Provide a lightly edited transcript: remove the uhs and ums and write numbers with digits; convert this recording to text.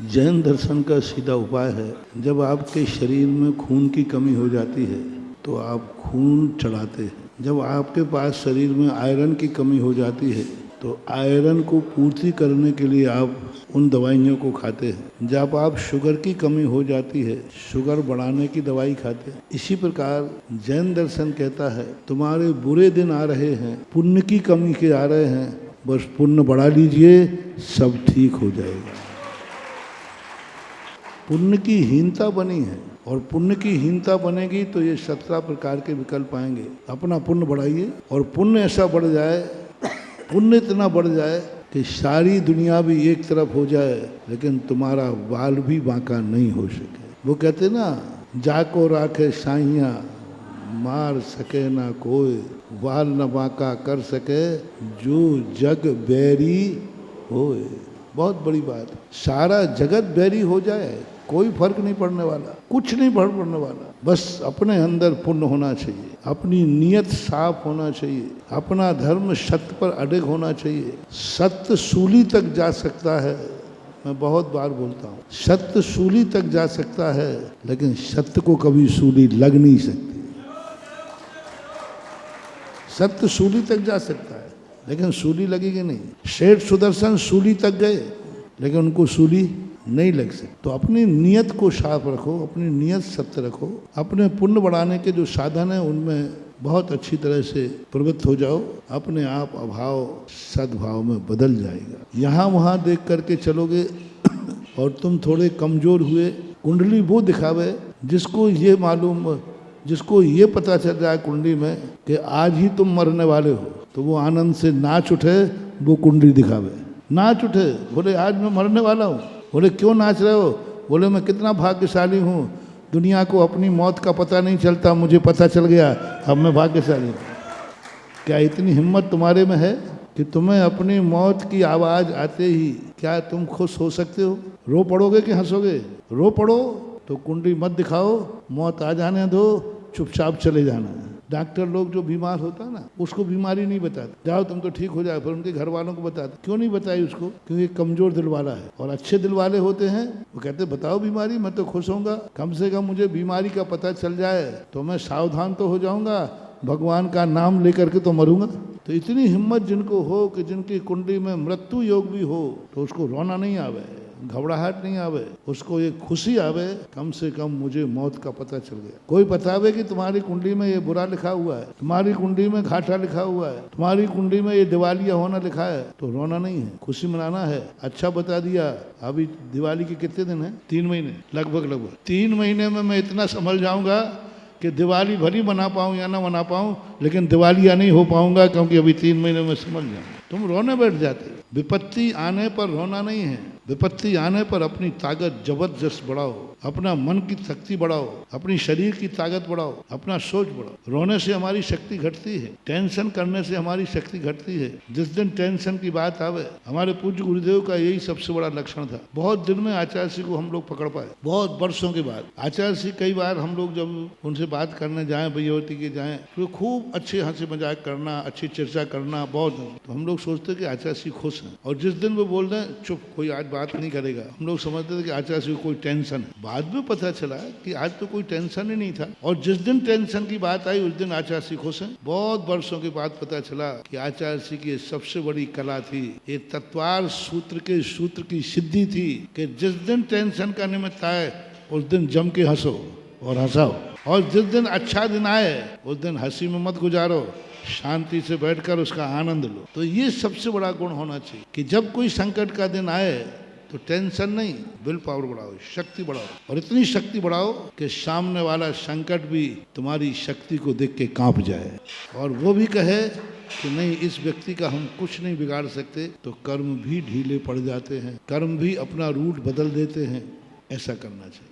जैन दर्शन का सीधा उपाय है, जब आपके शरीर में खून की कमी हो जाती है तो आप खून चढ़ाते हैं। जब आपके पास शरीर में आयरन की कमी हो जाती है तो आयरन को पूर्ति करने के लिए आप उन दवाइयों को खाते हैं। जब आप शुगर की कमी हो जाती है, शुगर बढ़ाने की दवाई खाते हैं। इसी प्रकार जैन दर्शन कहता है तुम्हारे बुरे दिन आ रहे हैं, पुण्य की कमी के आ रहे हैं, बस पुण्य बढ़ा लीजिए, सब ठीक हो जाएगा। पुण्य की हीनता बनी है और पुण्य की हीनता बनेगी तो ये 17 प्रकार के विकल्प आएंगे। अपना पुण्य बढ़ाइए और पुण्य ऐसा बढ़ जाए, पुण्य इतना बढ़ जाए कि सारी दुनिया भी एक तरफ हो जाए लेकिन तुम्हारा बाल भी बांका नहीं हो सके। वो कहते ना, जाको राखे साइया मार सके ना कोई, बाल न बांका कर सके जो जग बैरी होए। बहुत बड़ी बात, सारा जगत बैरी हो जाए कोई फर्क नहीं पड़ने वाला, कुछ नहीं फर्क पड़ने वाला। बस अपने अंदर पुण्य होना चाहिए, अपनी नीयत साफ होना चाहिए, अपना धर्म सत्य पर अडिग होना चाहिए। सत्य सूली तक जा सकता है, मैं बहुत बार बोलता हूँ, सत्य सूली तक जा सकता है लेकिन सत्य को कभी सूली लग नहीं सकती। सत्य सूली तक जा सकता है लेकिन सूली लगेगी नहीं। सेठ सुदर्शन सूली तक गए लेकिन उनको सूली नहीं लग सकती। तो अपनी नियत को साफ रखो, अपनी नियत सत्य रखो, अपने पुण्य बढ़ाने के जो साधन हैं उनमें बहुत अच्छी तरह से प्रवृत्त हो जाओ। अपने आप अभाव सद्भाव में बदल जाएगा। यहाँ वहाँ देख करके चलोगे और तुम थोड़े कमजोर हुए, कुंडली वो दिखावे जिसको ये मालूम, जिसको ये पता चल जाए कुंडली में कि आज ही तुम मरने वाले हो, तो वो आनंद से नाच उठे, वो कुंडली दिखावे, नाच उठे, बोले आज मैं मरने वाला हूँ। बोले क्यों नाच रहे हो? बोले मैं कितना भाग्यशाली हूँ, दुनिया को अपनी मौत का पता नहीं चलता, मुझे पता चल गया, अब मैं भाग्यशाली हूँ। क्या इतनी हिम्मत तुम्हारे में है कि तुम्हें अपनी मौत की आवाज़ आते ही क्या तुम खुश हो सकते हो? रो पड़ोगे कि हंसोगे? रो पड़ो तो कुंडली मत दिखाओ, मौत आ जाने दो, चुपचाप चले जाना। डॉक्टर लोग जो बीमार होता है ना, उसको बीमारी नहीं बताते, जाओ तुम तो ठीक हो जाए, फिर उनके घर वालों को बताते। क्यों नहीं बताई उसको? क्योंकि कमजोर दिल वाला है। और अच्छे दिल वाले होते हैं वो कहते बताओ बीमारी, मैं तो खुश होऊंगा, कम से कम मुझे बीमारी का पता चल जाए तो मैं सावधान तो हो जाऊंगा, भगवान का नाम लेकर के तो मरूंगा। तो इतनी हिम्मत जिनको हो कि जिनकी कुंडली में मृत्यु योग भी हो तो उसको रोना नहीं आवे, घबराहट नहीं आवे, उसको एक खुशी आवे, कम से कम मुझे मौत का पता चल गया। कोई बतावे कि तुम्हारी कुंडली में ये बुरा लिखा हुआ है, तुम्हारी कुंडली में घाटा लिखा हुआ है, तुम्हारी कुंडली में ये दिवालिया होना लिखा है, तो रोना नहीं है, खुशी मनाना है। अच्छा बता दिया, अभी दिवाली के कितने दिन है? 3 महीने, लगभग 3 महीने में मैं इतना समझ जाऊंगा कि दिवाली भली मना पाऊँ या ना मना पाऊँ, लेकिन दिवालिया नहीं हो पाऊंगा, क्योंकि अभी 3 महीने में समझ जाऊंगा। तुम रोने बैठ जाते। विपत्ति आने पर रोना नहीं है, विपत्ति आने पर अपनी ताकत जबरदस्त बढ़ाओ, अपना मन की शक्ति बढ़ाओ, अपनी शरीर की ताकत बढ़ाओ, अपना सोच बढ़ाओ। रोने से हमारी शक्ति घटती है, टेंशन करने से हमारी शक्ति घटती है। जिस दिन टेंशन की बात आवे, हमारे पूज्य गुरुदेव का यही सबसे बड़ा लक्षण था। बहुत दिन में आचार्य जी को हम लोग पकड़ पाए, बहुत वर्षों के बाद। आचार्य जी कई बार हम लोग जब उनसे बात करने जाए, भैयावती के जाए, तो खूब अच्छे हंसी मजाक करना, अच्छी चर्चा करना, बहुत। तो हम लोग सोचते कि आचार्य जी खुश हैं, और जिस दिन वो बोल रहे हैं चुप, कोई आज बात नहीं करेगा, हम लोग समझते थे कि आचार्य जी को कोई टेंशन है। बाद में पता चला कि आज तो कोई टेंशन ही नहीं था, और जिस दिन टेंशन की बात आई उस दिन आचार्य जी खुश हैं। बहुत वर्षों के बाद पता चला कि आचार्य जी की सबसे बड़ी कला थी, ये तत्वार सूत्र के सूत्र की सिद्धि थी कि जिस दिन टेंशन का निमित्त आए उस दिन जम के हंसो और हंसाओ, और जिस दिन अच्छा दिन आए उस दिन हंसी में मत गुजारो, शांति से बैठकर उसका आनंद लो। तो ये सबसे बड़ा गुण होना चाहिए कि जब कोई संकट का दिन आए तो टेंशन नहीं, विल पावर बढ़ाओ, शक्ति बढ़ाओ, और इतनी शक्ति बढ़ाओ कि सामने वाला संकट भी तुम्हारी शक्ति को देख के कांप जाए, और वो भी कहे कि नहीं, इस व्यक्ति का हम कुछ नहीं बिगाड़ सकते। तो कर्म भी ढीले पड़ जाते हैं, कर्म भी अपना रूट बदल देते हैं। ऐसा करना चाहिए।